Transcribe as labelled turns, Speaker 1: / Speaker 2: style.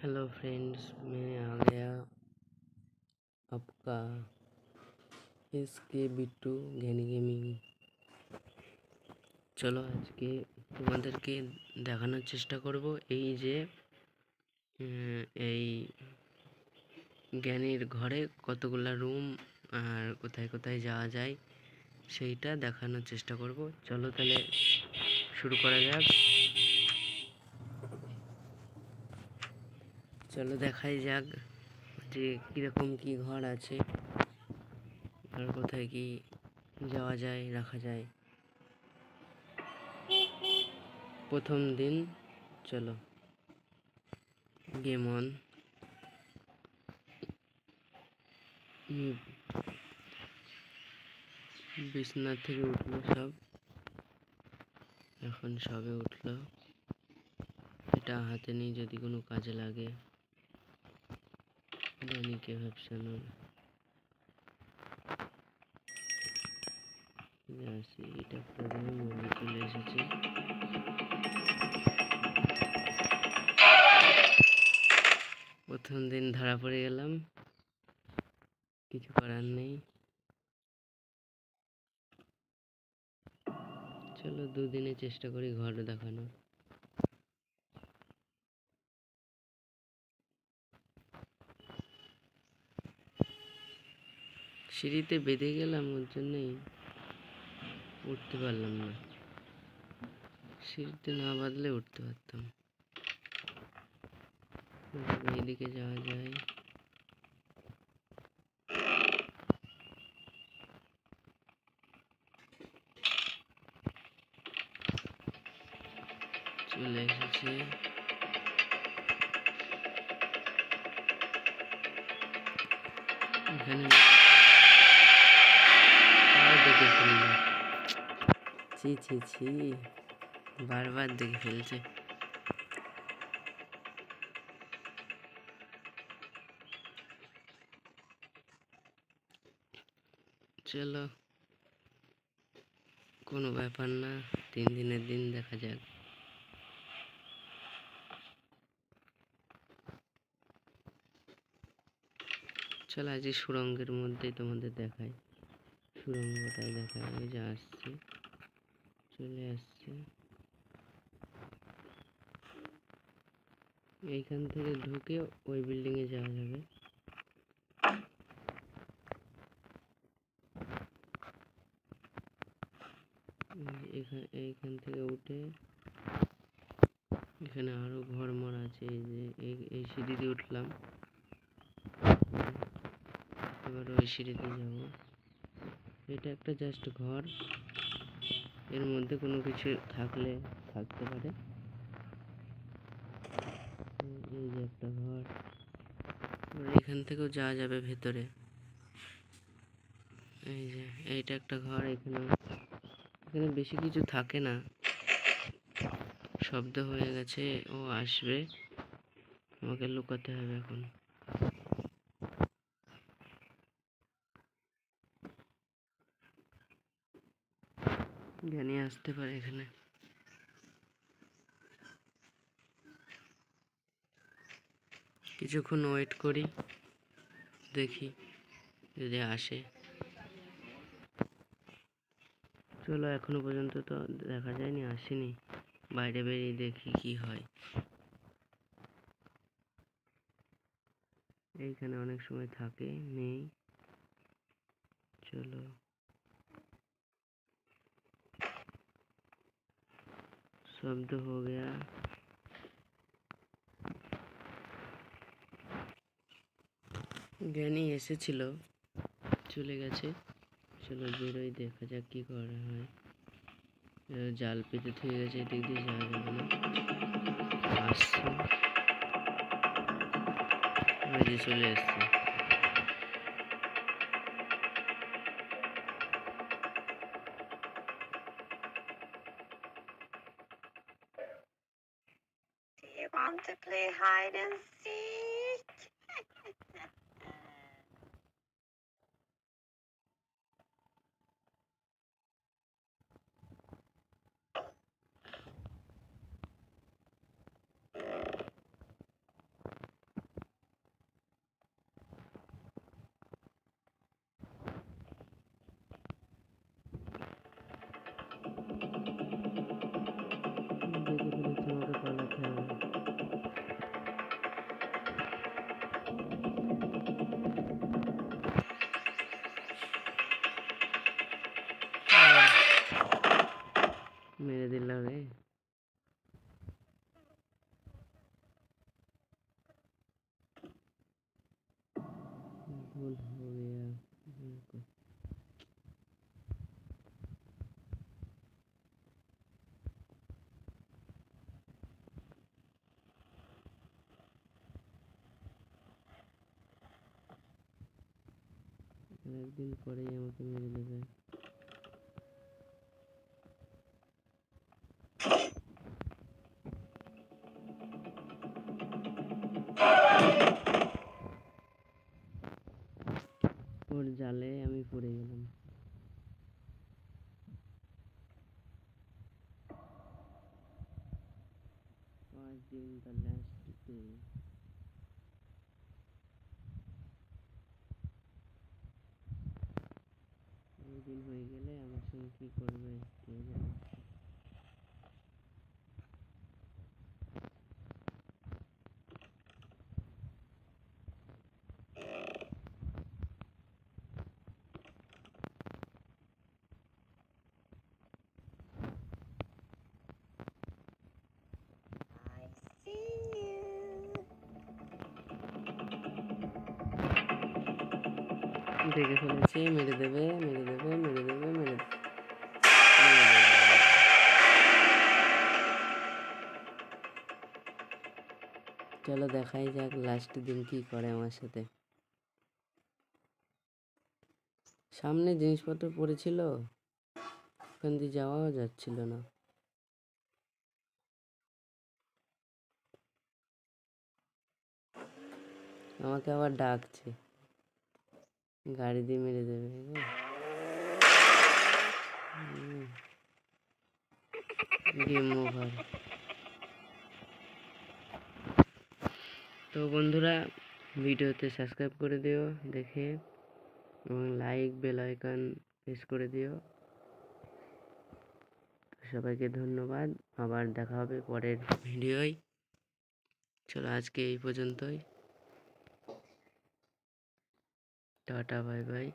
Speaker 1: Hello friends, मैं आ गया आपका এসকে বিট্টু জ্ঞানী গেমিং। চলো আজকে তোমাদেরকে দেখানোর চেষ্টা করব এই যে এই জ্ঞানীর ঘরে কতগুলা রুম আর কোথায় কোথায় যাওয়া যায় সেইটা দেখানোর চেষ্টা করব। চলো তাহলে শুরু করা যাক। চলো দেখাই যাক যে কীরকম কী ঘর আছে আর কোথায় কি যাওয়া যায়, রাখা যায়। প্রথম দিন, চলো গেম অন। বিছনা থেকে উঠলো সব, এখন সবে উঠলো। এটা হাতে নেই, যদি কোনো কাজে লাগে। জ্ঞানীকে ভাবসানোর আসি, এটা প্রথমে মন্দির চলে এসেছে। প্রথম দিন ধরা পড়ে গেলাম, কিছু করার নেই। চলো দুদিনে চেষ্টা করি ঘর দেখানোর। সিঁড়িতে বেঁধে গেলাম, ওর জন্যই উঠতে পারলাম না। সিঁড়িতে না বাঁধলে উঠতে পারতাম। এইদিকে যাওয়া যায়। চলে এসেছে। এখানে দেখে ফেলল, ছি ছি ছি, বারবার দেখে ফেলছে। চলো কোনো ব্যাপার না, 3 দিনের দিন, দেখা যাক। চলো আজ সুড়ঙ্গের মধ্যেই তোমাদের দেখাই। সুড়ঙ্গটাই দেখায়, ওই যে আসছে, চলে আসছে। এইখান থেকে ঢুকে ওই বিল্ডিংয়ে যাওয়া যাবে। এইখান থেকে উঠে এখানে আরো ঘর মর আছে। এই যে এই সিঁড়ি দিয়ে উঠলাম, এবার ওই সিঁড়িতে যাব। এটা একটা জাস্ট ঘর, এর মধ্যে কোনো কিছু থাকলে থাকতে পারে। এই যে একটা ঘর, এখান থেকেও যাওয়া যাবে ভেতরে। এই যে এইটা একটা ঘর, এখানে বেশি কিছু থাকে না। শব্দ হয়ে গেছে, ও আসবে, আমাকে লুকাতে হবে এখন। জ্ঞানী আসতে পারে এখানে। কিছুক্ষণ ওয়েট করি, দেখি যদি আসে। চলো এখনো পর্যন্ত তো দেখা যায়নি, আসেনি। বাইরে বেরিয়ে দেখি কি হয়। এইখানে অনেক সময় থাকে, নেই। চলো শব্দ हो गया। জ্ঞানী এসেছিল, চলে গেছে। চলো বেরোই, দেখা যাক কি করা হয়। জাল পেতে থেকে গেছে, এদিক দিয়ে যাওয়া যাবে না। আসছে, ওই যে চলে এসছে।
Speaker 2: Want to play hide and seek?
Speaker 1: মেরে দিল রে। ভুল हो गया मेरे को। একদিন পরেই আমাকে মেরে দেবে। ওর জালে আমি পড়ে গেলাম। 5 दिन का लास्ट डे। ওই দিন হয়ে গেলে আমার সঙ্গে কি করবে কে জানে।
Speaker 2: I see you.
Speaker 1: দেখে ফেলেছে, মেরে দেবে মেরে দেবে মেরে দেবে মেরে দেবে। চলো দেখাই যাক লাস্ট দিন কি করে আমার সাথে। সামনে জিনিসপত্র পড়েছিল, ওখান দিয়ে যাওয়াও যাচ্ছিল না। আমাকে আবার ডাকছে, গাড়ি দিয়ে মেরে দেবে। Game over. তো বন্ধুরা, ভিডিওতে সাবস্ক্রাইব করে দিও দেখে, এবং লাইক বেল আইকন প্রেস করে দিও। সবাইকে ধন্যবাদ, আবার দেখা হবে পরের ভিডিওয়। চলো আজকে এই পর্যন্তই, টাটা বাই বাই।